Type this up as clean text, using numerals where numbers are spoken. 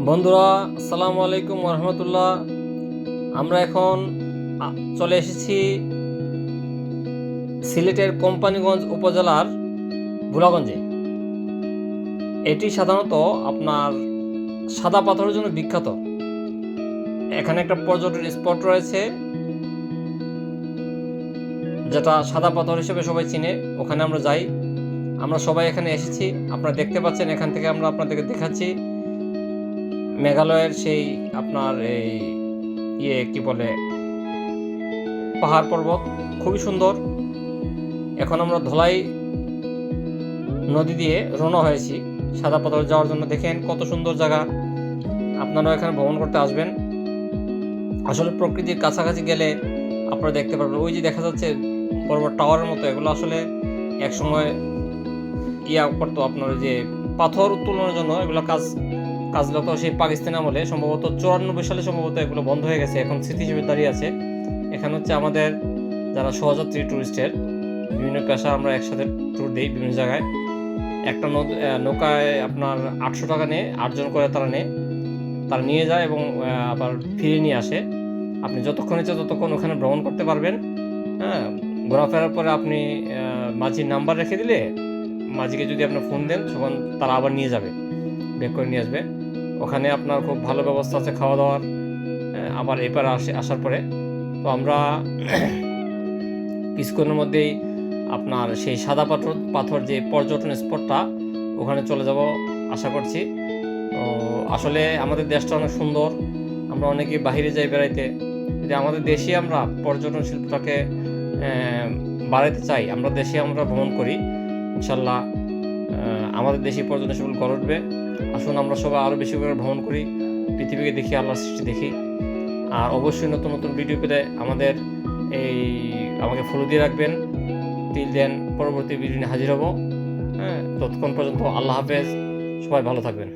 বন্ধুরা, আসসালামু আলাইকুম রহমতুল্লাহ। আমরা এখন চলে এসেছি সিলেটের কোম্পানীগঞ্জ উপজেলার ভোলাগঞ্জে। এটি সাধারণত আপনার সাদা পাথরের জন্য বিখ্যাত। এখানে একটা পর্যটন স্পট রয়েছে যেটা সাদা পাথর হিসেবে সবাই চিনে, ওখানে আমরা যাই। আমরা সবাই এখানে এসেছি, আপনারা দেখতে পাচ্ছেন। এখান থেকে আমরা আপনাদেরকে দেখাচ্ছি মেঘালয়ের সেই আপনার এই কি বলে পাহাড় পর্বত, খুবই সুন্দর। এখন আমরা ধলাই নদী দিয়ে রওনা হয়েছি সাদা পাথর যাওয়ার জন্য। দেখেন কত সুন্দর জায়গা, আপনারাও এখানে ভ্রমণ করতে আসবেন। আসলে প্রকৃতির কাছাকাছি গেলে আপনারা দেখতে পারবেন, ওই যে দেখা যাচ্ছে বড় বড় টাওয়ারের মতো, এগুলো আসলে একসময় করতো আপনার যে পাথর উত্তোলনের জন্য এগুলো কাজলত সেই পাকিস্তান আমলে, সম্ভবত 94 সালে সম্ভবত এগুলো বন্ধ হয়ে গেছে, এখন স্মৃতি হিসেবে দাঁড়িয়ে আছে। এখানে হচ্ছে আমাদের যারা সহযাত্রী ট্যুরিস্টের বিভিন্ন পেশা, আমরা একসাথে ট্যুর দিই বিভিন্ন জায়গায়। একটা নৌকায় আপনার 800 টাকা নেয়, 8 জন করে তারা নিয়ে যায় এবং আবার ফিরিয়ে নিয়ে আসে। আপনি যতক্ষণ ইচ্ছে ততক্ষণ ওখানে ভ্রমণ করতে পারবেন। হ্যাঁ, ঘোরাফেরার পরে আপনি মাঝির নাম্বার রেখে দিলে, মাঝিকে যদি আপনি ফোন দেন, তখন তারা আবার নিয়ে যাবে, বেক করে নিয়ে আসবে। ওখানে আপনার খুব ভালো ব্যবস্থা আছে খাওয়া দাওয়ার। আবার এপারে আসার পরে তো আমরা কিছুক্ষণের মধ্যেই আপনার সেই সাদা পাথর যে পর্যটন স্পটটা, ওখানে চলে যাব আশা করছি। তো আসলে আমাদের দেশটা অনেক সুন্দর, আমরা অনেকে বাহিরে যাই বেড়াইতে। যদি আমাদের দেশে আমরা পর্যটন শিল্পটাকে বাড়াইতে চাই, আমরা দেশে আমরা ভ্রমণ করি, ইনশাল্লাহ আমাদের দেশে পর্যটন শিল্প গড়ে উঠবে। আসুন আমরা সবাই আরও বেশি করে ভ্রমণ করি, পৃথিবীকে দেখি, আল্লাহর সৃষ্টি দেখি। আর অবশ্যই নতুন নতুন ভিডিও পেতে আমাকে ফলো দিয়ে রাখবেন। টিল দেন পরবর্তী ভিডিও নিয়ে হাজির হব। ততক্ষণ পর্যন্ত আল্লাহ হাফেজ, সবাই ভালো থাকবেন।